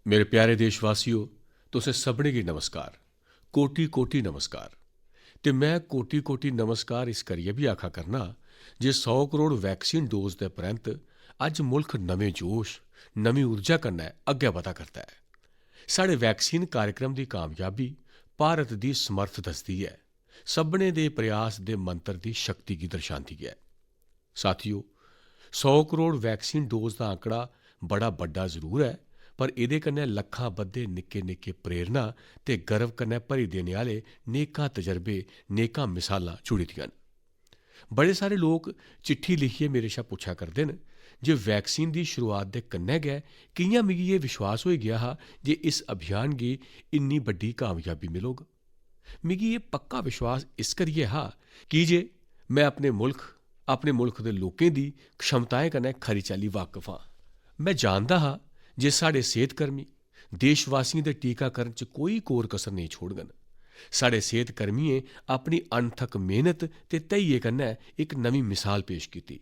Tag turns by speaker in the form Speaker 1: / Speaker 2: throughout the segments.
Speaker 1: मेरे प्यारे देशवासियों, तुसें सभनें गी नमस्कार, कोटि कोटि नमस्कार। ते मैं कोटि कोटि नमस्कार इस करियै बी आखा करना जे 100 करोड़ वैक्सीन डोज दे परैंत अज्ज मुल्ख नमें जोश, नमीं ऊर्जा कन्नै अग्गै बधा करदा ऐ। साढ़े वैक्सीन कार्यक्रम दी कामयाबी भारत दी समर्थ दसदी ऐ, सभनें दे प्रयास दे मंत्र दी शक्ति गी दर्शांदी ऐ। साथियो, 100 करोड़ वैक्सीन डोज दा आंकड़ा बड़ा बड्डा जरूर है, पर एह्दे कन्नै लक्खां बद्धे निक्के निक्के प्रेरणा ते गर्व कन्नै भरी देने आह्ले नेकां तजर्बे, नेकां मिसालां जुड़ी दियां न। बड़े सारे लोक चिट्ठी लिखियै मेरे शा पुच्छा करदे न जे वैक्सीन दी शुरुआत दे कन्नै गै कि'यां मिगी एह् विश्वास होई गेआ हा जे इस अभियान गी इन्नी बड्डी कामयाबी मिलोग। मिगी एह् पक्का विश्वास इस करियै हा की जे मैं अपने मुल्ख दे लोकें दी क्षमताएं कन्नै खरी चाल्ली वाकफ आं। मैं जानदा हा जे साढ़े सेहतकर्मी देशवासियों दे टीकाकरण च कोई कोर कसर नेईं छोड़ङन। साढ़े सेहतकर्मियें अपनी अनथक मेहनत ते धैर्य कन्नै इक नमीं मिसाल पेश कीती।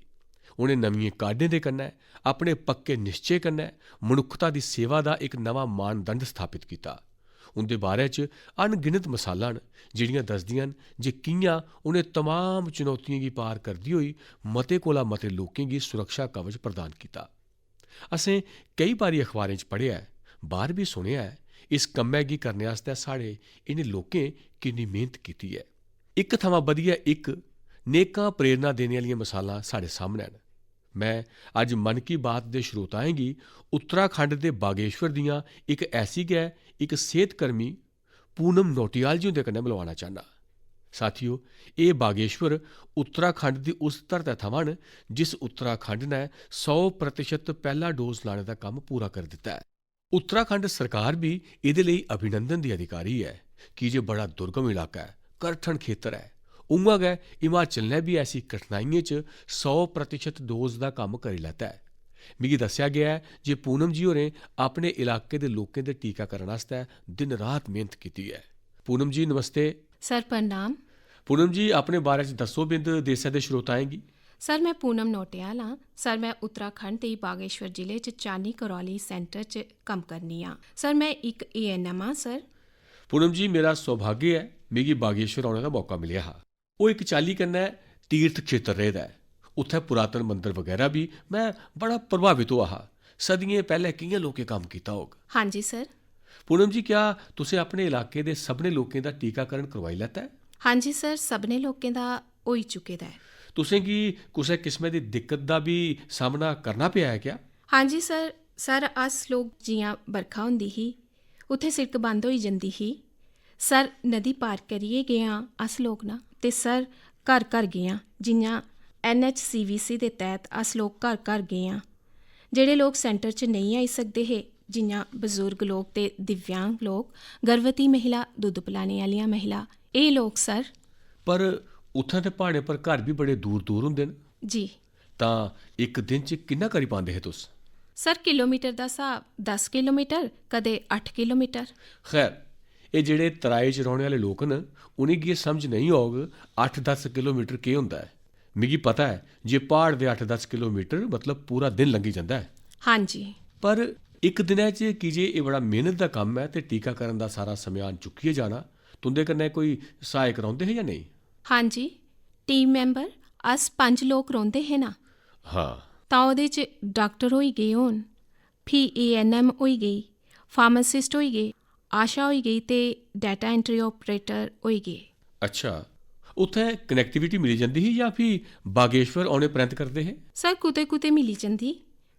Speaker 1: उ'नें नमियें काढें दे कन्नै अपने पक्के निश्चय कन्नै मनुक्खता दी सेवा दा इक नवां मानदंड स्थापित कीता। उं'दे बारे च अनगिनत मिसालां न जेह्ड़ियां दसदियां न जे कि'यां उ'नें तमाम चुनौतियें गी पार करदे होई मते कोला मते लोकें गी सुरक्षा कवच प्रदान कीता। असें केई बारी अखबारें च पढ़ेआ ऐ, बाह्र बी सुनेआ ऐ, इस कम्मै गी करने आस्तै साढ़े इनें लोकें किन्नी मेहनत कीती ऐ। इक थमां बधियै इक नेकां प्रेरणा देने आह्लियां मिसालां साढ़े सामनै न। मैं अज्ज मन की बात दे श्रोताएं गी उत्तराखंड दे बागेश्वर दियां इक ऐसी गै इक सेहतकर्मी पूनम नौटियाल जी हुंदे कन्नै मिलवाना चाह्न्नां। साथियो, एह् बागेश्वर उत्तराखंड दी उस धरतै थमां न जिस उत्तराखंड नै 100% पैह्ला डोज लाने दा कम्म पूरा करी दित्ता ऐ। उत्तराखंड सरकार बी एह्दे लेई अभिनंदन दी अधिकारी ऐ की जे बड़ा दुर्गम इलाका ऐ, करठन खेतर ऐ। उ'आं गै हिमाचल ने बी ऐसी कठिनाइयें च 100% डोज दा कम्म करी लैता ऐ। मिगी दस्सेआ गेआ ऐ जे पूनम जी होरें अपने इलाके दे लोकें दे टीकाकरण आस्तै दिन रात मेहनत कीती ऐ। पूनम जी नमस्ते।
Speaker 2: सर प्रणाम।
Speaker 1: पूनम जी, अपने बारे च दस्सो बिंद देसै दे श्रोताएं गी।
Speaker 2: सर मैं पूनम नौटियाल हाँ। सर मैं उत्तराखंड ते बागेश्वर जिले च चानी करौली सेंटर च कम्म करनी आं। सर मैं इक ANM आं सर।
Speaker 1: पूनम जी, मेरा सौभाग्य है मिगी बागेश्वर औने दा मौका मिलेआ हा। ओह् इक चाल्ली कन्नै तीर्थ क्षेत्र रेह्दा ऐ। उत्थै पुरातन मंदर वगैरा बी मैं बड़ा प्रभावित होआ हा। सदियें पैह्लें कि'यां लोकें कम्म कीता होग।
Speaker 2: हाँ जी सर।
Speaker 1: पूनम जी, क्या तुसें अपने इलाके दे सभनें लोकें दा टीकाकरण करवाई लैता ऐ?
Speaker 2: हाँ जी सर, सभनें लोकें दा होई चुके दा ऐ।
Speaker 1: तुसें गी कुसै किस्मै दी दिक्कत दा बी सामना करना पेआ है क्या?
Speaker 2: हाँ जी सर। सर अस लोग जि'यां बरखा होंदी ही उत्थै सिड़क बंद होई जंदी ही। सर नदी पार करियै गे आं अस लोग ना, ते सर घर घर गे आं। जि'यां NHCVC दे तैह्त अस लोग घर घर गे आं। जेह्ड़े लोग सेंटर च नेईं आई सकदे हे, जि'यां बजुर्ग लोग ते दिव्यांग लोग, गर्भवती महिला, दुद्ध पिलाने आह्लियां महिला, एह् लोग सर।
Speaker 1: पर उत्थै ते प्हाड़ें पर घर बी बड़े दूर दूर होंदे न।
Speaker 2: जी।
Speaker 1: तां इक दिन च किन्ना करी पांदे हे तुस?
Speaker 2: सर किलोमीटर दा स्हाब 10 किलोमीटर, कदें 8 किलोमीटर।
Speaker 1: खैर, एह् जेह्ड़े तराई च रौह्ने आह्ले लोक न उ'नेंगी एह् समझ नेईं औग 8-10 किलोमीटर केह् होंदा ऐ। मिगी पता है जे प्हाड़ दे 8-10 किलोमीटर मतलब पूरा दिन लंघी जंदा है।
Speaker 2: हाँ जी।
Speaker 1: पर इक दिनै च की जे एह् बड़ा मेहनत दा कम्म है ते टीकाकरण दा सारा सम्यान चुक्कियै जाना, तुं'दे कन्नै कोई सहायक रौंह्दे हे जां नेईं?
Speaker 2: हाँ जी। टीम मैंबर अस 5 लोग रौंह्दे हे ना।
Speaker 1: हाँ।
Speaker 2: तां ओह्दे च डॉक्टर होई गे होन, फ्ही ANM होई गेई, फार्मासिस्ट होई गे, आशा होई गेई ते डाटा एंट्री ऑपरेटर होई गे।
Speaker 1: अच्छा, उत्थै कनैक्टिविटी मिली जंदी ही जां फ्ही बागेश्वर औने परैंत करदे हे?
Speaker 2: सर कुतै कुतै मिली जंदी,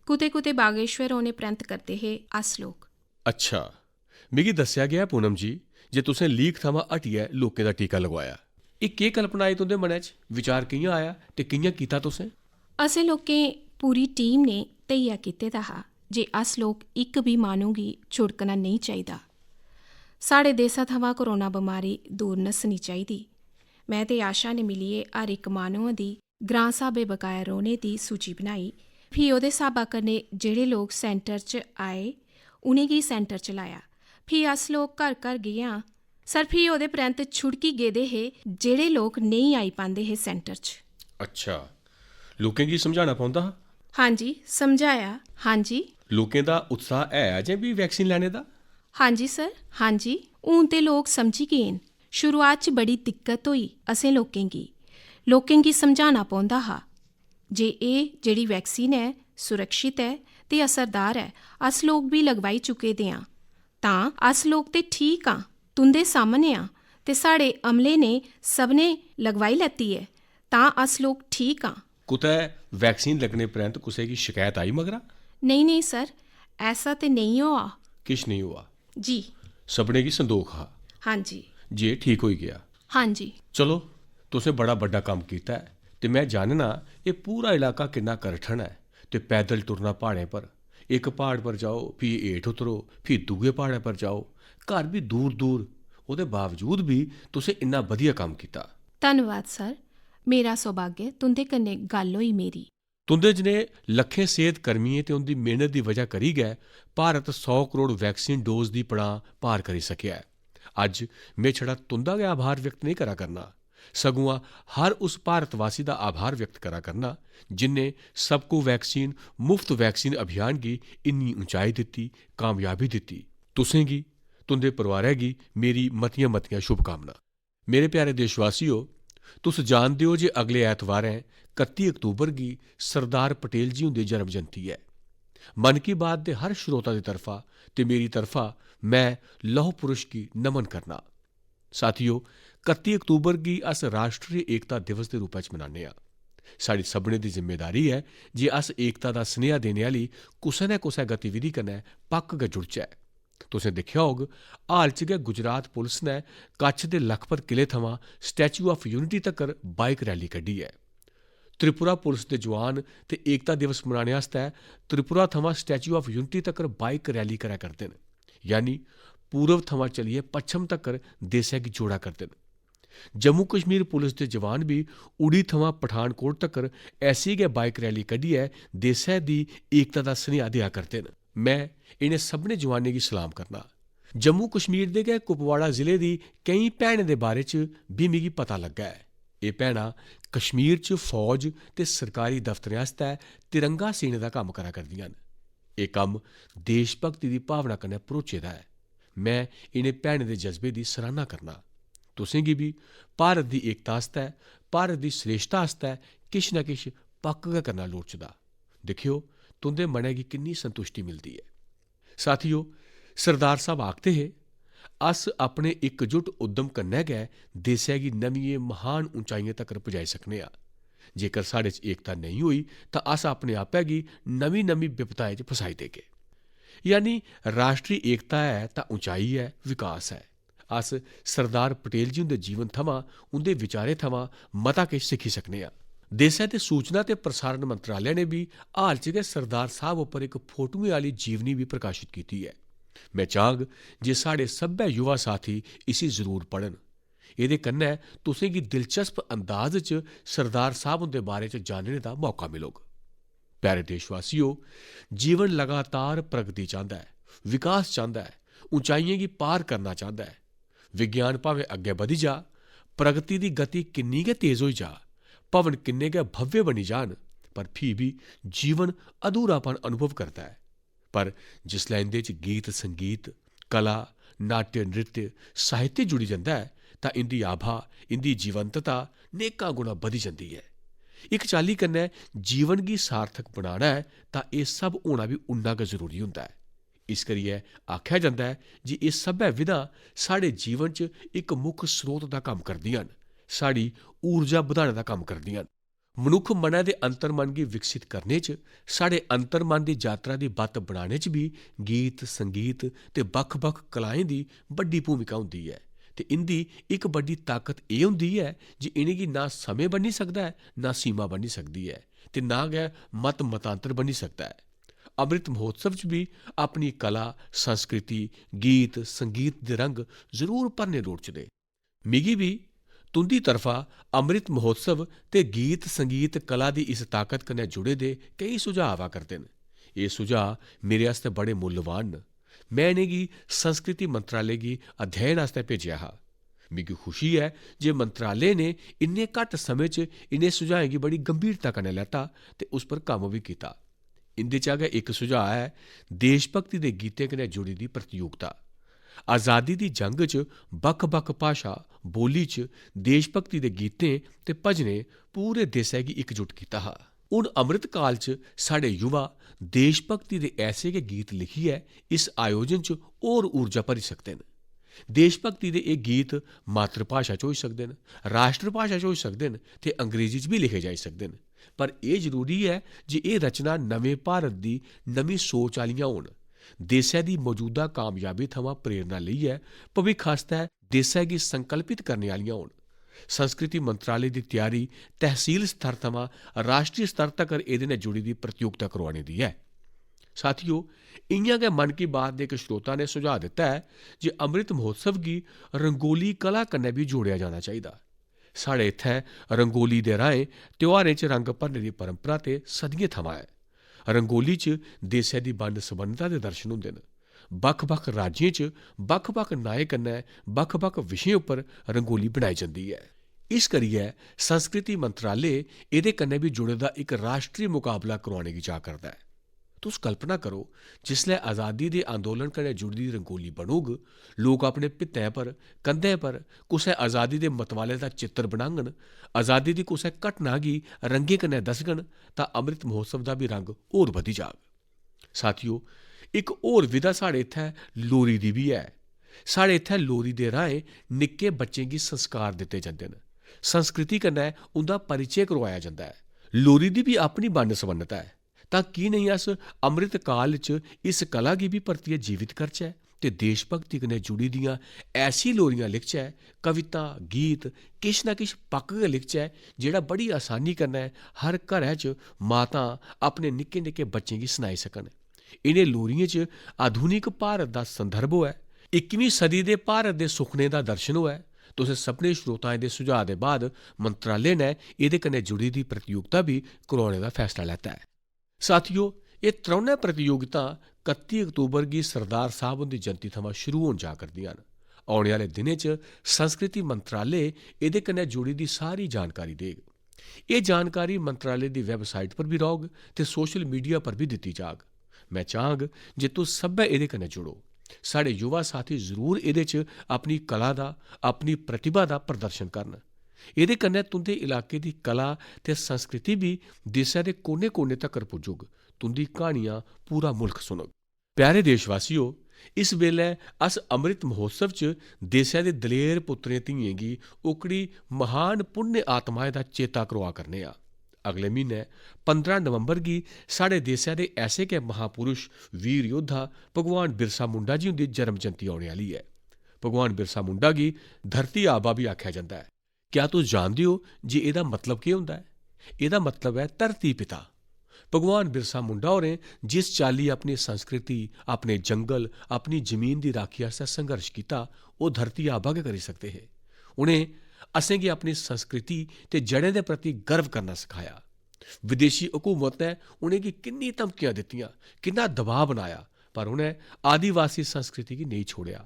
Speaker 2: कुतै कुतै बागेश्वर होने परैंत करदे हे अस लोग।
Speaker 1: अच्छा, मिगी दस्सेआ गेआ पूनम जी जे तुसें लीक थमां हटियै लोकें दा टीका लगवाया। एह् केह् कल्पना आई तुं'दे मनै च? विचार कि'यां आया ते कि'यां कीता तुसें?
Speaker 2: असें लोकें पूरी टीम ने धैर्य कीते दा हा जे अस लोग इक बी माह्नू गी छुड़कना नेईं चाहिदा। साढ़े देसा थमां कोरोना बमारी दूर नस्सनी चाहिदी। मैं ते आशा ने मिलियै हर इक माह्नू दी ग्रां स्हाबै बकाया रौह्ने दी सूची बनाई। फ्ही ओह्दे स्हाबा कन्नै जेह्ड़े लोग सेंटर च आए उ'नेंगी सेंटर च लाया। फ्ही अस लोग घर घर गे आं सर। फ्ही ओह्दे परैंत छुड़की गेदे हे जेह्ड़े लोग नेईं आई पांदे हे सेंटर च।
Speaker 1: अच्छा, लोकें गी समझाना पौंदा हा?
Speaker 2: हाँ जी, समझाया। हाँ जी।
Speaker 1: लोकें दा उत्साह है अजें भी वैक्सीन लैने दा?
Speaker 2: ਹਾਂਜੀ सर, ਹਾਂਜੀ हून ते लोग समझी गे न। शुरुआत च बड़ी दिक्कत होई असें लोकें गी समझाना पौंदा हा जे एह् जेह्ड़ी वैक्सीन है सुरक्षित है ते असरदार है। अस लोग भी लगवाई चुके दे आं, तां अस लोग ते ठीक आं, तुंदे सामने आं ते साढ़े अमले ने सबने लगवाई लैती ऐ, तां अस लोग ठीक आं।
Speaker 1: कुतै वैक्सीन लग्गने परैंत कुसै गी शकैत आई मगरा?
Speaker 2: नहीं सर, ऐसा ते नहीं होआ
Speaker 1: किश नहीं हुआ?
Speaker 2: जी।
Speaker 1: सभनें गी संदोख हा
Speaker 2: ਹਾਂਜੀ
Speaker 1: जे ठीक होई गेआ।
Speaker 2: ਹਾਂਜੀ
Speaker 1: चलो, तुसें बड़ा बड्डा कम्म कीता है ते मैं जानना एह् पूरा इलाका किन्ना करठन है ते पैदल टुरना प्हाड़ें पर। इक प्हाड़ पर जाओ, फ्ही हेठ उतरो, फ्ही दूए प्हाड़े पर जाओ, घर भी दूर दूर। ओह्दे बावजूद भी तुसें इन्ना बधिया कम्म कीता।
Speaker 2: धन्नवाद सर, मेरा सौभाग्य तुंदे कन्नै गल्ल होई मेरी।
Speaker 1: तुंदे जनेह् लक्खें सेह्त कर्मियें ते उंदी मेहनत दी वजह करी गै भारत 100 करोड़ वैक्सीन डोज दी पड़ां पार करी सकेआ ऐ। अज्ज में छड़ा तुंदा गै आभार व्यक्त नहीं करा करना, सगुआं हर उस भारतवासी दा आभार व्यक्त करा करना जिन्ने सबको वैक्सीन मुफ्त वैक्सीन अभियान गी इन्नी ऊंचाई दित्ती, कामयाबी दित्ती। तुसें गी, तुंदे परोआरै गी मेरी मतियां मतियां शुभकामनां। मेरे प्यारे देशवासियो, तुस जानदे हो जे अगले ऐतवारें 31 अक्तूबर गी सरदार पटेल जी हुंदी जन्म जयंती ऐ। मन की बात दे हर श्रोता दी तरफा ते मेरी तरफा मैं लौह पुरुष गी नमन करना। साथियो, 31 अक्तूबर गी अस राष्ट्रीय एकता दिवस दे रूपा च मनाने आं। साढ़ी सभनें दी जिम्मेदारी है जे अस एकता दा सनेहा देने आह्ली कुसै न कुसै गतिविधि कन्नै पक्क गै जुड़चै। तुसें दिक्खेआ होग, हाल च गै गुजरात पुलस ने कच्छ दे लखपत किले थमां स्टैच्यू ऑफ यूनिटी तक्कर बाइक रैली कड्ढी ऐ। त्रिपुरा पुलस दे जवान ते एकता दिवस मनाने आस्तै त्रिपुरा थमां स्टैच्यू ऑफ यूनिटी तक्कर बाइक रैली करै करदे न, यानी पूरब थमां चलियै पच्छम तक्कर देसै गी जोड़ा करदे न। जम्मू कश्मीर पुलस दे जवान भी उड़ी थमां पठानकोट तक्कर ऐसी गै बाइक रैली कड्ढियै देसै दी एकता दा सनेहा देआ करदे न। मैं इनें सभनें जवानें गी सलाम करना। जम्मू कश्मीर दे गै कुपवाड़ा जिले दी केईं भैनें दे बारे च बी मिगी पता लग्गा ऐ। एह् भैनां कश्मीर च फौज ते सरकारी दफ्तरें आस्तै तिरंगा सीने दा कम्म करा करदियां न। एह् कम्म देशभक्ति दी भावना कन्नै भरोचे दा ऐ। मैं इनें भैनें दे जज्बे दी सराह्ना करना। तुसें गी बी भारत दी एकता आस्तै, भारत दी श्रेष्ठता आस्तै किश न किश पक्क गै करना लोड़चदा। दिक्खेओ, तुंदे मनै गी किन्नी संतुष्टि मिलदी ऐ। साथियो, सरदार साहब आखदे हे, अस अपने इकजुट उद्यम कन्नै गै देसै गी नमियें महान ऊंचाइयें तक्कर पजाई सकने आं। जेकर साढ़े च एकता नेईं होई तां अस अपने आपै गी नमीं नमीं विपताएं च फसाई देगे। यानी राष्ट्री एकता है तां ऊंचाई है, विकास है। अस सरदार पटेल जी हुंदे जीवन थमां, उंदे विचारें थमां मता किश सिक्खी सकने आं। देसै दे सूचना ते प्रसारण मंत्रालय ने भी हाल च गै सरदार साहब उप्पर इक फोटुएं आह्ली जीवनी भी प्रकाशित कीती ऐ। मैं चाह्ग जे साढ़े सब्भै युवा साथी इसी जरूर पढ़न। एह्दे कन्नै तुसें गी दिलचस्प अंदाज च सरदार साहब हुंदे बारे च जानने दा मौका मिलोग। प्यारे देशवासियो, जीवन लगातार प्रगति चांह्दा ऐ, विकास चांह्दा ऐ, ऊंचाइयें गी पार करना चांह्दा ऐ। विज्ञान भावें अग्गै बधी जा, प्रगति दी गति किन्नी गै तेज होई जा, भवन किन्ने गै भव्य बनी जान, पर फ्ही बी जीवन अधूरापन अनुभव करदा ऐ। पर जिसलै इंदे च गीत संगीत, कला, नाट्य नृत्य, साहित्य जुड़ी जंदा ऐ तां इंदी आभा, इंदी जीवंतता नेकां गुणा बधी जंदी ऐ। इक चाल्ली कन्नै जीवन गी सार्थक बनाना ऐ तां एह् सब होना बी उन्ना गै जरूरी होंदा ऐ। इस करियै आखेआ जंदा ऐ जे एह् सब्भै विधां साढ़े जीवन च इक मुक्ख स्रोत दा कम्म करदियां न, साढ़ी ऊर्जा बधाने दा कम्म करदियां न। मनुक्ख मनै दे अंतर्मन गी विकसित करने च, साढ़े अंतर्मन दी यात्रा दी बत्त बनाने च बी गीत, संगीत ते बक्ख-बक्ख कलाएं दी बड्डी भूमिका होंदी ऐ। ते इंदी इक बड्डी ताकत एह् होंदी ऐ जे इनेंगी ना समें बन्नी सकदा ऐ, ना सीमा बन्नी सकदी ऐ, ते ना गै मत मतांतर बन्नी सकदा ऐ। अमृत महोत्सव च भी अपनी कला, संस्कृति, गीत, संगीत दे रंग जरूर भरने लोड़चदे। मिगी भी तुंदी तरफा अमृत महोत्सव ते गीत संगीत कला दी इस ताकत कन्नै जुड़े दे केई सुझाव आवा करदे न। एह् सुझाव मेरे आस्तै बड़े मुल्लवान न। मैं इनेंगी संस्कृति मंत्रालय गी अध्ययन आस्तै भेजेआ हा। मिगी खुशी ऐ जे मंत्रालय ने इन्ने घट्ट समें च इनें सुझाएं गी बड़ी गंभीरता कन्नै लैता ते उस पर कम्म बी कीता। इंदे चा गै इक सुझाव है देश भगती दे गीतें कन्नै जुड़ी दी प्रतियोगिता। आज़ादी दी जंग च बक्ख-बक्ख भाशा बोली च देश भगती दे गीतें ते भजनें पूरे देशै गी इकजुट कीता हा। हून अमृत काल च साढ़े युवा देश भगती दे ऐसे गै गीत लिखियै इस आयोजन च होर ऊर्जा भरी सकदे न। देश भगती दे एह् गीत मातृ भाशा च होई सकदे न, राष्ट्र भाशा च होई सकदे न ते अंग्रेजी च भी लिखे जाई सकदे न। पर एह् जरूरी है जे एह् रचना नमें भारत दी नमीं सोच आह्लियां होन, देशै दी मौजूदा कामयाबी थमां प्रेरणा लेइयै भविक्ख आस्तै देशै गी संकल्पित करने आह्लियां होन। संस्कृति मंत्रालय दी त्यारी तहसील स्तर थमां राष्ट्रीय स्तर तक्कर एह्दे नै जुड़ी दी प्रतियोगिता करोआने दी ऐ। साथियो, इ'यां गै मन की बात दे इक श्रोता ने सुझाव दित्ता है जे अमृत महोत्सव गी रंगोली कला कन्नै बी जोड़ेआ जाना चाहिदा। साढ़े इत्थै रंगोली दे राहें त्योहारें च रंग भरने दी परंपरा ते सदियें थमां है। रंगोली च देशै दी बन्न सबन्नता दे दर्शन होंदे न। बक्ख-बक्ख राज्यें च बक्ख-बक्ख नाएं कन्नै बक्ख-बक्ख विशें उप्पर रंगोली बनाई जंदी ऐ। इस करियै संस्कृति मंत्रालय एह्दे कन्नै बी जुड़े दा इक राश्ट्री मुकाबला करोआने गी चाह् करदा ऐ। तुस कल्पना करो जिसलै आज़ादी दे अंदोलन कन्नै जुड़ी दी रंगोली बनोग, लोक अपने भित्तें पर, कंधें पर कुसै आज़ादी दे मतवाले दा चित्तर बनाङन, आज़ादी दी कुसै घटना गी रंगें कन्नै दस्सङन तां अमृत महोत्सव दा बी रंग होर बधी जाग। साथियो, इक होर विधा साढ़े इत्थै लोरी दी बी है। साढ़े इत्थै लोरी दे राहें निक्के बच्चें गी संस्कार दित्ते जंदे न, संस्कृति कन्नै उं'दा परिचय करोआया जंदा ऐ। लोरी दी बी अपनी बन्न सबन्नता ऐ, तां की नेईं अस अमृत काल च इस कला गी बी परतियै जीवित करचै ते देश भगती कन्नै जुड़ी दियां ऐसी लोरियां लिखचै, कविता, गीत, किश ना किश पक्क गै लिखचै जेह्ड़ा बड़ी आसानी कन्नै हर घरै च मातां अपने निक्के निक्के बच्चें गी सनाई सकन। इ'नें लोरियें च आधुनिक भारत दा संदर्भ होऐ, 21वीं सदी दे भारत दे सुखने दा दर्शन होऐ। तुसें सभनें श्रोताएं दे सुझाऽ दे बाद मंत्रालय ने एह्दे कन्नै जुड़ी दी प्रतियोगिता बी करोआने दा फैसला लैता ऐ। साथियो, एह् त्रौनें प्रतियोगितां 31 अक्तूबर गी सरदार साह्ब हुंदी जयंती थमां शुरू होन जा करदियां न। औने आह्ले दिनें च संस्कृति मंत्रालय एह्दे कन्नै जुड़ी दी सारी जानकारी देग। एह् जानकारी मंत्रालय दी वैबसाइट पर बी रौह्ग ते सोशल मीडिया पर बी दित्ती जाग। मैं चाह्ङ जे तुस सब्भै एह्दे कन्नै जुड़ो। साढ़े युवा साथी जरूर एह्दे च अपनी कला दा, अपनी प्रतिभा दा प्रदर्शन करन। एह्दे कन्नै तुं'दे इलाके दी कला ते संस्कृति बी देशै दे कोने कोने तक्कर पुज्जुग। तुं'दी क्हानियां पूरा मुल्ख सुनग। प्यारे देशवासियो, इस बेल्लै अस अमृत महोत्सव च देशै दे दलेर पुत्तरें धीएं गी ओकड़ी महान पुण्य आत्माएं दा चेता करोआ करने आं। अगले म्हीने 15 नवंबर गी साढ़े देशै दे ऐसे गै महापुरुष वीर योद्धा भगवान बिरसा मुंडा जी हुंदी जन्म जयंती औने आह्ली ऐ। भगवान बिरसा मुंडा गी धरती आबा बी आखेआ जंदा ऐ। क्या तुस जानदे हो जे एह्दा मतलब केह् होंदा ऐ? एह्दा मतलब ऐ धरती पिता। भगवान बिरसा मुंडा होरें जिस चाल्ली अपनी संस्कृति, अपने जंगल, अपनी जमीन दी राखी आस्तै संघर्श कीता, ओह् धरती आबा गै करी सकदे हे। उ'नें असेंगी अपनी संस्कृति ते जड़ें दे प्रति गर्व करना सखाया। विदेशी हुकूमत ने उ'नेंगी किन्नी धमकियां दित्तियां, किन्ना दबाऽ बनाया, पर उ'नें आदिवासी संस्कृति गी नेईं छोड़ेआ।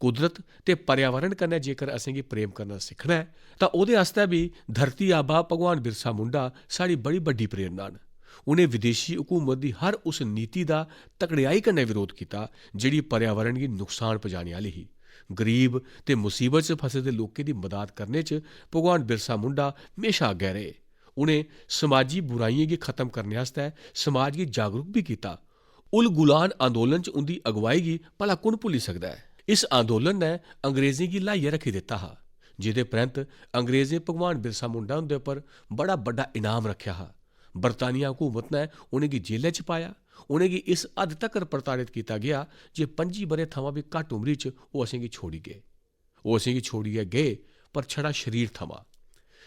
Speaker 1: कुदरत ते पर्यावरण कन्नै जेकर असेंगी प्रेम करना सिक्खना ऐ तां ओह्दे आस्तै बी धरती आबा भगवान बिरसा मुंडा साढ़ी बड़ी बड्डी प्रेरणा न। उ'नें विदेशी हुकूमत दी हर उस नीति दा तकड़ियाई कन्नै विरोध कीता जेह्ड़ी पर्यावरण गी नुकसान पजाने आह्ली ही। गरीब ते मुसीबत च फसे दे लोकें दी मदद करने च भगवान बिरसा मुंडा म्हेशा अग्गै रेह्। उ'नें समाजी बुराइयें गी खत्म करने आस्तै समाज गी जागरूक बी कीता। उल गुलान अंदोलन च उंदी अगुवाई गी भला कु'न भुल्ली सकदा ऐ? इस अंदोलन ने अंग्रेजें गी ल्हाइयै रक्खी दित्ता हा, जेह्दे परैंत अंग्रेजें भगवान बिरसा मुंडा हुंदे उप्पर बड़ा बड्डा इनाम रक्खेआ हा। बरतानिया हुकूमत ने उ'नेंगी जेलै च पाया। उ'नेंगी इस हद्द तक्कर प्रताड़ित कीता गेआ जे 25 ब'रें थमां बी घट्ट उमरी च ओह् असेंगी छोड़ी गे। ओह् असेंगी छोड़ियै गे, पर छड़ा शरीर थमां।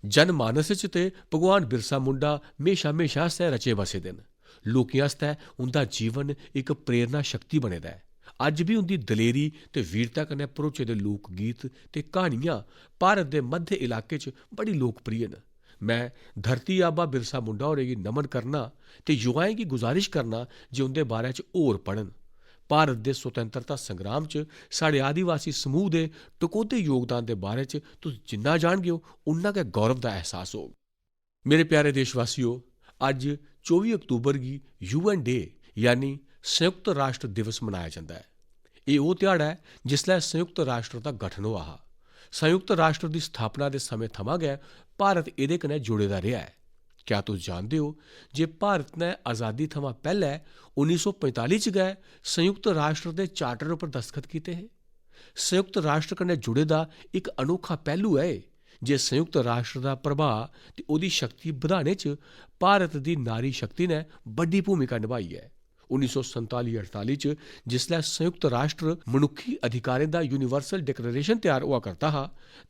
Speaker 1: जनमानस च ते भगवान बिरसा मुंडा म्हेशा म्हेशा आस्तै रचे बसे दे न। लोकें आस्तै उं'दा जीवन इक प्रेरणा शक्ति बने दा ऐ। अज्ज बी उं'दी दलेरी ते वीरता कन्नै भरोचे दे लोक गीत ते क्हानियां भारत दे मध्य इलाके च बड़ी लोकप्रिय न। मैं धरती आबा बिरसा मुंडा होरें गी नमन करना ते युवाएं गी गुजारिश करना जे उंदे बारे च होर पढ़न। भारत दे स्वतंत्रता संग्राम च साढ़े आदिवासी समूह दे टकोह्दे योगदान दे बारे च तुस जिन्ना जानगे ओ उन्ना गै गौरव दा एहसास होग। मेरे प्यारे देशवासियो, अज 24 अक्तूबर गी UN डे यानी संयुक्त राष्ट्र दिवस मनाया जाता है। ये वो ध्याड़ा है जिसलै संयुक्त राष्ट्र का गठन हुआ हा। संयुक्त राष्ट्र की स्थापना के समय थमां गै भारत इहदे कन्नै जुड़े दा रेहा है। क्या तुस जानदे हो जे भारत ने आज़ादी थमां पैह्ले 1945 च गै संयुक्त राष्ट्र के चार्टर उपर दस्तखत कीते हे। संयुक्त राष्ट्र कन्नै जुड़े दा एक अनोखा पहलू है जे संयुक्त राष्ट्र का प्रभाव ते ओहदी शक्ति बधाने च भारत की नारी शक्ति ने बड़ी भूमिका निभाई है। 1947-48 च जिसलै संयुक्त राष्ट्र मनुखी अधिकारें दा यूनीवर्सल डिक्लेरेशन तैयार हुआ करता हा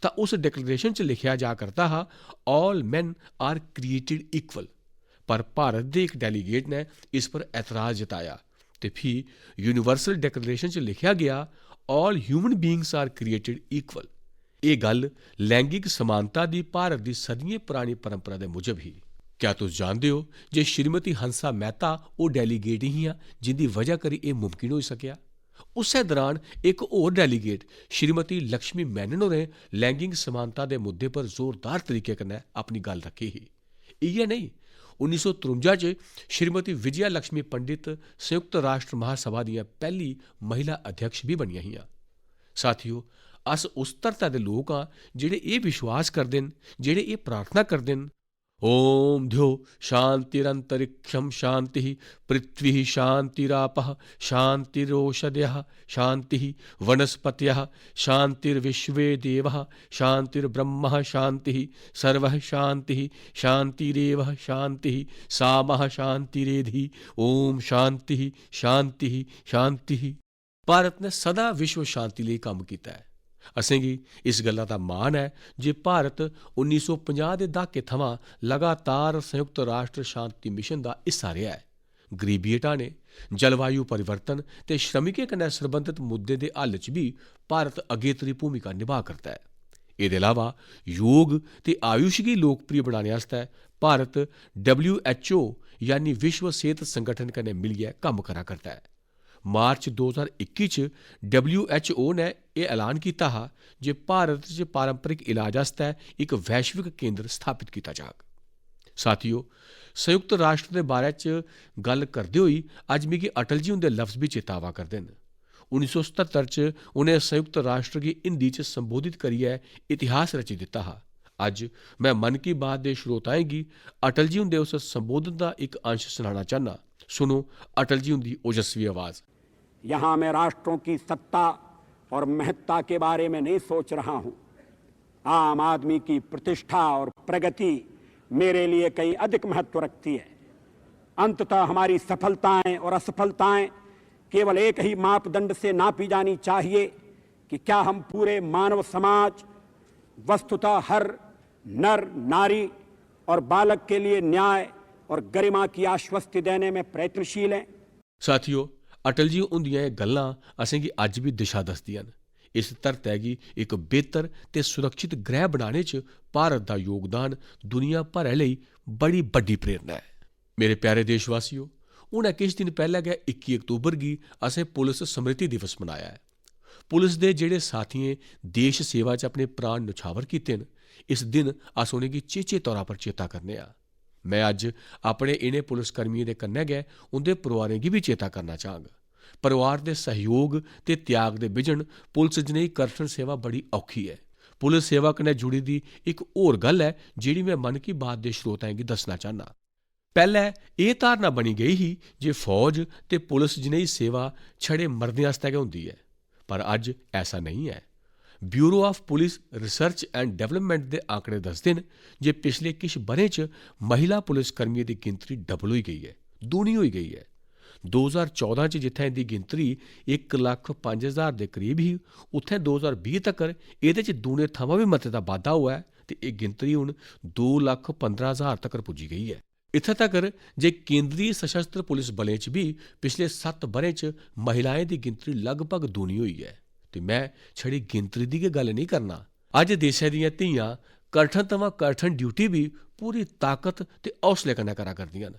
Speaker 1: तां उस डिक्लेरेशन च लिखिया जा करता हा all man are created equal. पर भारत के एक डेलीगेट ने इस पर एतराज़ जताया ते फ्ही यूनीवर्सल डिक्लेरेशन च लिखिया गया all human beings are created equal. ये गल लैंगिक समानता की भारत की सदियों पुरानी परंपरा के मुजब ही। क्या तुस जानते हो जे श्रीमती हंसा मेहता वो डेलीगेट ही जिंदी वजह करी ये मुमकिन हो सकिया। उस दौरान एक होर डेलीगेट श्रीमती लक्ष्मी मैनन होरें लैंगिक समानता के मुद्दे पर जोरदार तरीके कन्नै अपनी गल रखी ही। इयै नहीं, 1953 च श्रीमती विजया लक्ष्मी पंडित संयुक्त राष्ट्र महासभा दी पहली महिला अध्यक्ष भी बनिया हियां। साथियों, अस उस धरता दे लोग हाँ जेड़े ये विश्वास करदे न, जेड़े ये प्रार्थना करदे न, ओम ध्यो शांतिरंतरिक्षम शांति पृथ्वी शांतिरापः शांतिरोषधयः शांति वनस्पतयः शांतिर्विश्वे देवः शांतिर्ब्रह्म शांति सर्वः शांति शांतिरेव शांति सामः शांतिरेधि ओम शांति शांति शांति। भारत ने सदा विश्व शांति लिए काम किया है। असेंगी इस गल्ला दा मान है जे भारत 1950 के दहाके थमां लगातार संयुक्त राष्ट्र शांति मिशन का हिस्सा रहा है। गरीबी हटाने, जलवायु परिवर्तन ते श्रमिकें कन्नै संबंधित मुद्दे के हल च भी भारत अगेत्री भूमिका निभा करता है। इसके अलावा योग ते आयुष गी लोकप्रिय बनाने आस्तै भारत WHO यानी विश्व सेहत संगठन कन्नै मिलियै कम्म करा करता है। मार्च 2021 च WHO ने यह ऐलान किया हा जे भारत च पारंपरिक इलाज आस्तै एक वैश्विक केंद्र स्थापित किया जाग। साथियों, संयुक्त राष्ट्र के बारे च गल करदे होई अज मिगी अटल जी हुंदे लफ्ज़ भी चेता आवा करदे न। 1977 च उन्हें संयुक्त राष्ट्र गी हिंदी च संबोधित करियै इतिहास रची दिता हा। अज मैं मन की बात के श्रोताएं गी अटल जी हुंदे उस संबोधन का एक अंश सुनाना चाहना। सुनो अटल जी हुंदी ओजस्वी आवाज़।
Speaker 3: यहाँ मैं राष्ट्रों की सत्ता और महत्ता के बारे में नहीं सोच रहा हूँ। आम आदमी की प्रतिष्ठा और प्रगति मेरे लिए कहीं अधिक महत्व रखती है। अंततः हमारी सफलताएं और असफलताएं केवल एक ही मापदंड से नापी जानी चाहिए कि क्या हम पूरे मानव समाज, वस्तुतः हर नर नारी और बालक के लिए न्याय और गरिमा की आश्वस्ति देने में प्रयत्नशील हैं।
Speaker 1: साथियों, अटल जी उन्दियां ये गल्लां असेंगी अज भी दिशा दसदियां न। इस धरतै गी एक बेहतर ते सुरक्षित ग्रह बनाने च भारत का योगदान दुनिया भरै लेई बड़ी बड्डी प्रेरणा है। मेरे प्यारे देशवासियों, हुणे किश दिन पैह्ले गै 21 अक्तूबर गी असें पुलिस स्मृति दिवस मनाया है। पुलिस दे जेड़े साथियें देश सेवा च अपने प्राण नछावर कीते न, इस दिन अस उनेंगी चेचे तौरा पर चेता करने आं। मैं अज अपने इन्हें पुलिसकर्मियों के कन्नै गै उंदे परिवारें गी भी चेता करना चाहांगा। परिवार के सहयोग ते त्याग दे बिजन पुलिस जनेही कठिन सेवा बड़ी औखी है। पुलिस सेवा कन्नै जुड़ी दी एक होर गल है जिहड़ी मैं मन की बात दे श्रोताएं गी दसना चाहना। पैह्ले एह धारणा बनी गई ही जे फौज ते पुलिस जनेही सेवा छड़े मर्दें आस्तै गै हुंदी है, पर अज ऐसा नहीं है। Bureau of police research and development के आंकड़े दसदे न जे पिछले किश ब'रें च महिला पुलिसकर्मियों की गिनतरी डबल होई गई है, दूनी होई गई है। 2014 च जित्थै इंदी गिनतरी 1,05,000 के करीब ही, उत्थै 2020 तक्कर एह्दे च दूने थमां भी मते दा बाद्धा होआ है ते एह् गिनतरी हुण 2,15,000 तक्कर पुज्जी गई है। इत्थै तक्कर जे केंद्रीय सशस्त्र पुलिस बलें च भी पिछले 7 ब'रें च महिलाएं की गिनतरी लगभग दूनी हुई है। ते मैं छड़ी गिनतरी दी गै गल नहीं करना। अज देशै दियां धीआं कठन थमां कठन ड्यूटी भी पूरी ताकत ते हौसले कन्नै करा करदियां न।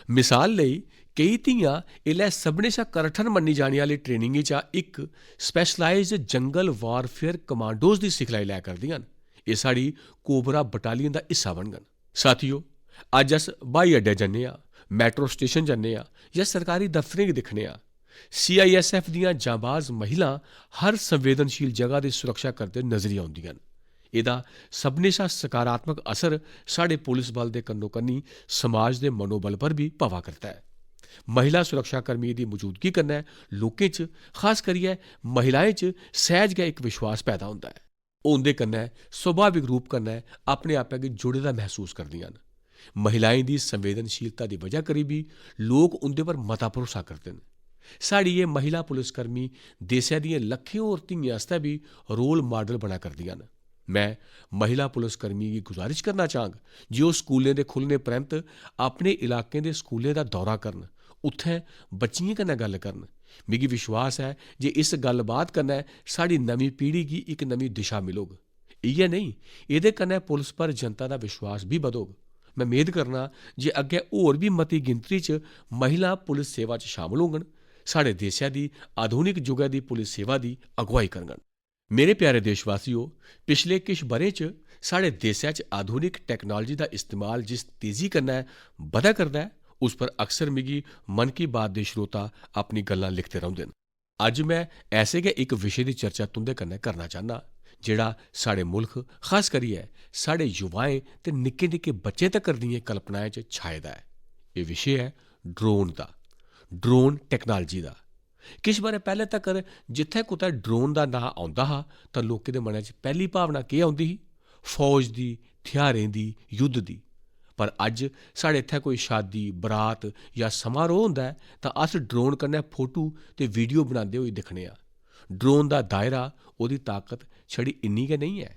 Speaker 1: मिसाल लेई कई धीआं इसलै सभनें शा कठन मन्नी जाने आह्ली ट्रेनिंग चा इक स्पैशलाइज्ड जंगल वारफेयर कमांडोज की सिखलाई लै करदियां न। एह् साढ़ी कोबरा बटालियन का हिस्सा बनङन। साथियों, अज्ज अस ब्हाई अड्डे जन्ने आं, मैट्रो स्टेशन जन्ने आं जां सरकारी दफ्तरें गी दिक्खने आं। CISF दियां जांबाज महिलां हर संवेदनशील जगह दी सुरक्षा करदे नजरी औंदियां न। एह्दा सभनें शा सकारात्मक असर साढ़े पुलिस बल दे कन्नो कन्नी समाज दे मनोबल पर भी पवा करदा है। महिला सुरक्षाकर्मियें दी मौजूदगी कन्नै लोकें च, खास करियै महिलाएं च सैह्ज गै इक विश्वास पैदा होंदा है। ओह् उंदे कन्नै सुभाविक रूप कन्नै अपने आपै गी जुड़े दा महसूस करदियां न। महिलाएं दी संवेदनशीलता दी वजह करी भी लोक उंदे पर मता भरोसा करदे न। साढ़ी एह् महिला पुलिसकर्मी देसै दियें लक्खें होर धियें आस्तै बी रोल मॉडल बना करदियां न। मैं महिला पुलिसकर्मियें गी गुजारिश करना चाहंग जे ओह् स्कूलें दे खुल्लने परैंत अपने इलाकें दे स्कूलें दा दौरा करन, उत्थैं बच्चियें कन्नै गल्ल करन। मिगी विश्वास है जे इस गल्लबात कन्नै साढ़ी नमीं पीढ़ी गी इक नमीं दिशा मिलोग। इ'यै नेईं, एह्दे कन्नै पुलिस पर जनता दा विश्वास भी बधोग। मैं मेद करना जे अग्गें होर भी मती गिनतरी च महिला पुलिस सेवा च शामल होङन, साढ़े देशै दी आधुनिक जुगै दी पुलिस सेवा दी अगुवाई करङन। मेरे प्यारे देशवासियो, पिछले किश ब'रें च साढ़े देशै च आधुनिक टैक्नोलाजी दा इस्तेमाल जिस तेजी कन्नै बधा करदा है, उस पर अक्सर मिगी मन की बात दे श्रोता अपनी गल्लां लिखते रौंह्दे न। अज्ज मैं ऐसे गै इक विशे दी चर्चा तुंदे कन्नै करना चाह्न्नां जेह्ड़ा साढ़े मुल्ख, खास करियै साढ़े युवाएं ते निक्के निक्के बच्चें तक्कर दियें कल्पनाएं च छाए दा ऐ। एह् विशे है ड्रोन दा, ड्रोन टैक्नोलाजी दा। किश ब'रे पैह्लें तक्कर जित्थै कुतै ड्रोन दा नांऽ औंदा हा तां लोकें दे मनै च पैह्ली भावना केह् औंदी ही? फौज दी, थेहारें दी, युद्ध दी। पर अज्ज साढ़े इत्थै कोई शादी, बरात जां समारोह होंदा है तां अस ड्रोन कन्नै फोटो ते वीडियो बनांदे होई दिक्खने आं। ड्रोन दा दायरा, ओह्दी ताकत छड़ी इन्नी गै नेईं ऐ।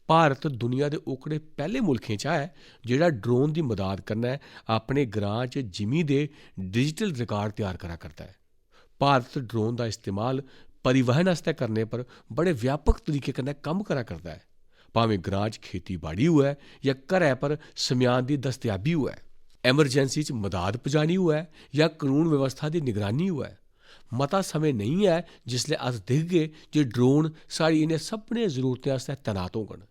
Speaker 1: भारत दुनिया दे ओकड़े पैह्ले मुल्खें चा है जेह्ड़ा ड्रोन दी मदाद कन्नै अपने ग्रां च जिमीं दे डिजिटल रिकार्ड त्यार करा करदा है। भारत ड्रोन दा इस्तेमाल परिवहन आस्तै करने पर बड़े व्यापक तरीके कन्नै कम्म करा करदा है। भावें ग्रां च खेतीबाड़ी होऐ जां घरै पर सम्यान दी दस्तयाबी होऐ, एमरजेंसी च मदाद पजानी होऐ जां कानून व्यवस्था दी निगरानी होऐ, मता समें नेईं ऐ जिसलै अस दिखगे जे ड्रोन साढ़ी इनें सभनें जरूरतें आस्तै तैनात होङन।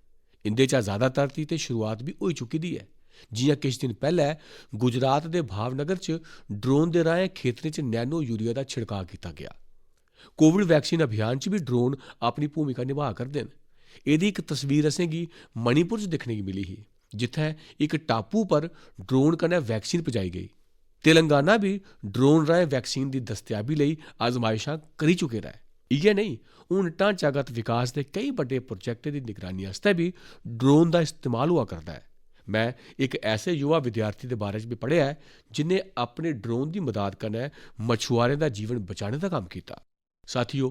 Speaker 1: इंदे चा ज़्यादातर दी ते शुरुआत भी होई चुकी दी है। जि'यां किश दिन पैह्लें गुजरात दे भावनगर च ड्रोन दे राहें खेतरें च नैनो यूरिया दा छिड़काव कीता गेआ। कोविड वैक्सीन अभियान च भी ड्रोन अपनी भूमिका निभा करदे न। एह्दी इक तस्वीर असेंगी मणिपुर च दिक्खने गी मिली ही, जित्थै इक टापू पर ड्रोन कन्नै वैक्सीन पजाई गेई। तेलंगाना भी ड्रोन राहें वैक्सीन दी दस्तयाबी लेई आजमाइशां करी चुके दा ऐ। इ'यै नेईं, हून ढांचागत विकास दे केई बड्डे प्रोजैक्टें दी निगरानी आस्तै भी ड्रोन दा इस्तेमाल होआ करदा है। मैं इक ऐसे युवा विद्यार्थी दे बारे च भी पढ़ेआ है जिन्ने अपने ड्रोन दी मदाद कन्नै मछुआरें दा जीवन बचाने दा कम्म कीता। साथियो,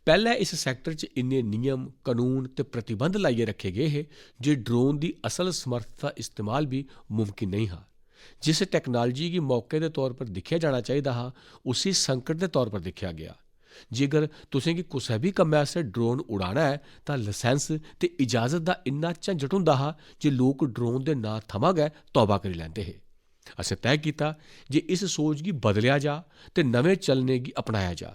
Speaker 1: पैह्लें इस सैक्टर च इन्ने नियम, कानून ते प्रतिबंध लाइयै रखे गे हे जे ड्रोन दी असल समर्थ दा इस्तेमाल भी मुमकिन नेईं हा। जिस टैक्नोलाजी गी मौके दे तौर पर दिक्खेआ जाना चाहिदा हा, उसी संकट दे तौर पर दिक्खेआ गेआ। जेकर तुसें गी कुसै बी कम्मै आस्तै ड्रोन उड़ाना है तां लसैंस ते इजाजत दा इन्ना झंझट होंदा हा जे लोक ड्रोन दे नांऽ थमां गै तौबा करी लैंदे हे। असें तैऽ कीता जे इस सोच गी बदलेआ जा ते नमें चलने गी अपनाया जा।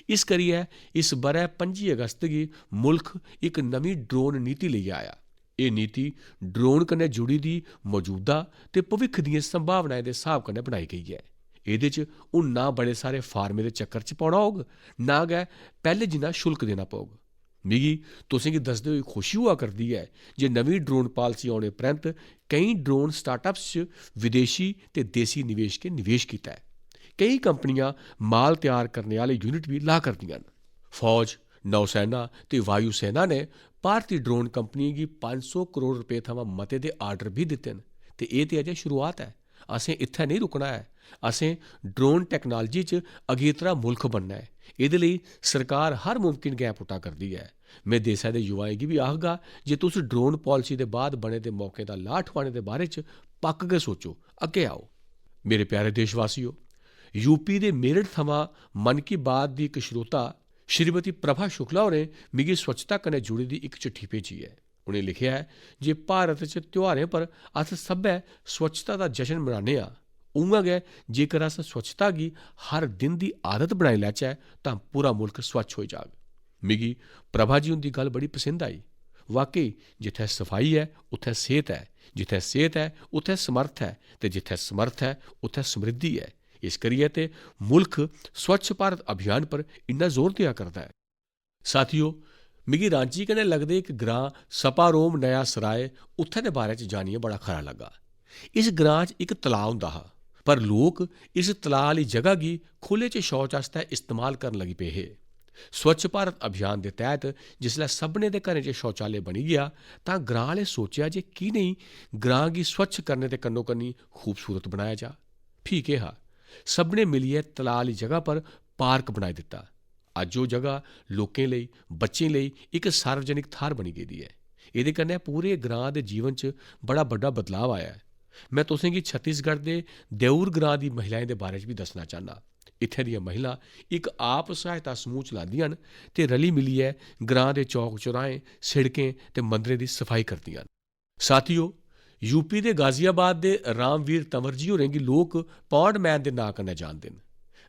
Speaker 1: इस करियै इस ब'रै 25 अगस्त गी मुल्ख इक नमीं ड्रोन नीति लेइयै आया। एह् नीति ड्रोन कन्नै जुड़ी दी मौजूदा ते भविक्ख दियें संभावनाएं दे स्हाब कन्नै बनाई गेई ऐ। एह्दे च हून ना बड़े सारे फार्में दे चक्कर च पौना होग, ना गै पैह्ले जिन्ना शुल्क देना पौग। मिगी तुसें गी दसदे होई खुशी होआ करदी ऐ जे नमीं ड्रोन पालसी औने परैंत केईं ड्रोन स्टार्टअप्स च विदेशी ते देसी निवेशकें निवेश कीता है। केई कंपनियां माल त्यार करने आह्ले यूनिट भी ला करदियां न। फौज, नौसेना ते वायु सेना ने भारती ड्रोन कंपनियें गी 500 करोड़ रपेऽ थमां मते दे आर्डर भी दित्ते न ते एह् ते अजें शुरुआत ऐ। असें इत्थै नेईं रुकना ऐ। असें ड्रोन टैक्नोलाजी च अगेतरा मुल्ख बनना ऐ। एह्दे लेई सरकार हर मुमकिन गैं पुट्टा करदी ऐ। में देसै दे युवाएं गी भी आखगा जे तुस ड्रोन पालसी दे बाद बने दे मौकें दा लाह् ठोआने दे बारे च पक्क गै सोचो, अग्गें आओ। मेरे प्यारे देशवासियो, यूपी दे मेरठ थमां मन की बात दी इक श्रोता श्रीमती प्रभा शुक्ला होरें मिगी स्वच्छता कन्नै जुड़ी दी इक चिट्ठी भेजी ऐ। उ'नें लिखेआ है जे भारत च त्योहारें पर अस सब्भै स्वच्छता दा जशन मनाने आं। उ'आं गै जेकर अस स्वच्छता गी हर दिन दी आदत बनाई लैचै तां पूरा मुल्क स्वच्छ होई जाग। मिगी प्रभा जी हुंदी गल्ल बड़ी पसंद आई। वाकई जिथे सफाई है उत्थे सेहत है, जिथे सेहत है उत्थे समर्थ है, ते जिथे समर्थ है उत्थे समृद्धि है। इस करियै ते मुल्क स्वच्छ भारत अभियान पर इन्ना जोर दिया करदा है। साथियों, मिगी रांची कन्नै लगदे इक ग्रां सपारोम नया सराय उत्थे दे बारे च जानिए बड़ा खरा लगा। इस ग्रां च इक तलाऽ हुंदा हा, पर लोक इस तलाऽ आह्ली जगह गी खुले च शौच आस्तै इस्तेमाल करन लगी पे हे। स्वच्छ भारत अभियान दे तैह्त जिसलै सभनें दे घरें च शौचालय बनी गेआ तां ग्रां आह्ले सोचेआ जे की नेईं ग्रां गी स्वच्छ करने दे कन्नो कन्नी खूबसूरत बनाया जा। फ्ही केह् हा, सभनें मिलियै तलाऽ आह्ली जगह पर पार्क बनाई दित्ता। अज्ज ओह् जगह लोकें लेई, बच्चें लेई इक सार्वजनिक थाह्र बनी गेदी ऐ। एह्दे कन्नै पूरे ग्रां दे जीवन च बड़ा बड्डा बदलाव आया है। मैं तुसें गी छत्तीसगढ़ दे देऊर ग्रां दी महिलाएं दे बारे च बी दस्सना चाह्न्नां। इत्थै दियां महिलां इक आप सहायता समूह चलांदियां न ते रली मिलियै ग्रां दे चौक चौराहें, सिड़कें ते मंदरें दी सफाई करदियां न। साथियो, यूपी दे गाजियाबाद दे रामवीर तंवर जी होरें गी लोक पॉड मैन दे नां कन्नै जानदे न।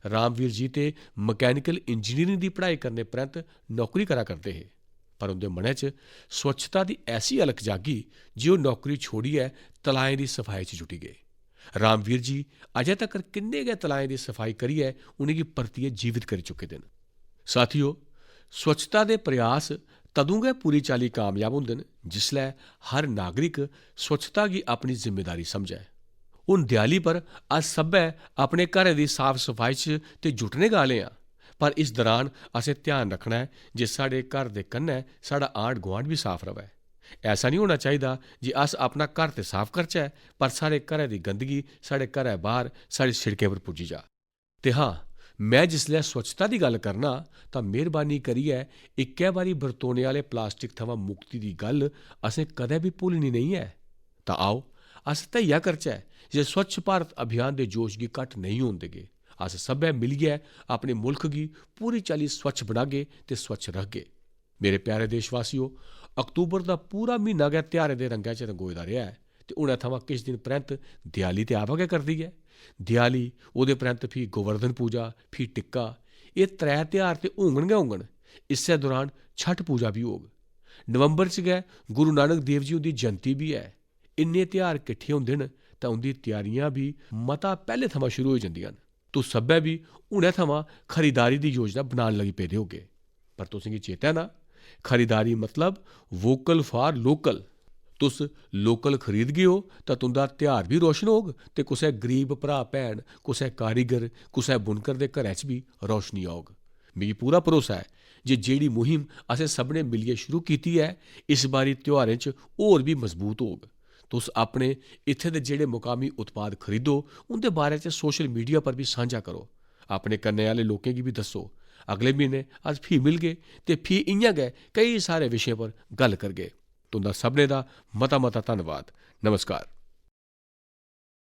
Speaker 1: रामवीर जी ते मैकेनिकल इंजीनियरिंग दी पढ़ाई करने परैंत नौकरी करा करदे हे, पर उंदे मनै च स्वच्छता दी ऐसी अलख जागी जे ओह् नौकरी छोड़ियै तलाएं दी सफाई च जुटी गे। रामवीर जी अजें तक्कर किन्ने गै तलाएं दी सफाई करियै उनेंगी परतियै जीवित करी चुके दे न। साथियो, स्वच्छता दे प्रयास तदूं गै पूरी चाल्ली कामयाब होंदे न जिसलै हर नागरिक स्वच्छता गी अपनी जिम्मेदारी समझै। हून देआली पर अस सब्भै अपने घरै दी साफ सफाई च ते जुटने गै आह्ले आं, पर इस दौरान असें ध्यान रखना है जे साढ़े घर दे कन्नै साढ़ा आंढ गुआंढ बी साफ रवै। ऐसा नहीं होना चाहिदा जे अस अपना घर ते साफ करचै पर साढ़े घरै दी गंदगी साढ़े घरै बाह्र साढ़ी सिड़कें पर पुज्जी जा। ते हां, मैं जिसलै स्वच्छता दी गल्ल करना तां मेहरबानी करियै इक्कै बारी बरतोने आह्ले प्लास्टिक थमां मुक्ति दी गल्ल असें कदें बी भुल्लनी नेईं ऐ। तां आओ अस धैर्य करचै जे स्वच्छ भारत अभियान दे जोश गी घट्ट नेईं होन देगे। अस सब्भै मिलियै अपने मुल्क गी पूरी चाल्ली स्वच्छ बनागे ते स्वच्छ रखगे। मेरे प्यारे देशवासियो, अक्तूबर दा पूरा म्हीना गै ध्यारें दे रंगै च रंगोए दा रेहा है ते हुनै थमां किश दिन परैंत देआली ते आवा गै करदी ऐ। देआली, ओह्दे परैंत फ्ही गोवर्धन पूजा, फ्ही टिक्का, एह् 3 ध्यार ते होङन गै होङन। इस्सै दौरान छठ पूजा बी होग। नवंबर च गै गुरु नानक देव जी हुंदी जयंती बी ऐ। इन्ने ध्यार किट्ठे होंदे न तां उंदी त्यारियां बी मता पैह्ले थमां शुरू होई जंदियां न। तुस सब्भै बी हुनै थमां खरीदारी दी योजना बनान लगी पेदे होगे। पर तुसें गी चेता ऐ ना, खरीदारी मतलब वोकल फॉर लोकल। तुस लोकल खरीदगे हो तां तुंदा ध्यार बी रोशन होग ते कुसै गरीब भ्रा भैन, कुसै कारीगर, कुसै बुनकर दे घरै च बी रोशनी औग। मिगी पूरा भरोसा है जे जेह्ड़ी मुहिम असें सभनें मिलियै शुरू कीती ऐ, इस बारी त्योहारें च होर बी मजबूत होग। तुस अपने इत्थे दे जेह्ड़े मुकामी उत्पाद खरीदो उंदे बारे च सोशल मीडिया पर भी सांझा करो। अपने कन्नै आह्ले लोकें गी बी दस्सो। अगले म्हीने अस फ्ही मिलगे ते फ्ही इ'यां गै केई सारे विशें पर गल्ल करगे। तुंदा सभनें दा मता मता धन्नवाद। नमस्कार।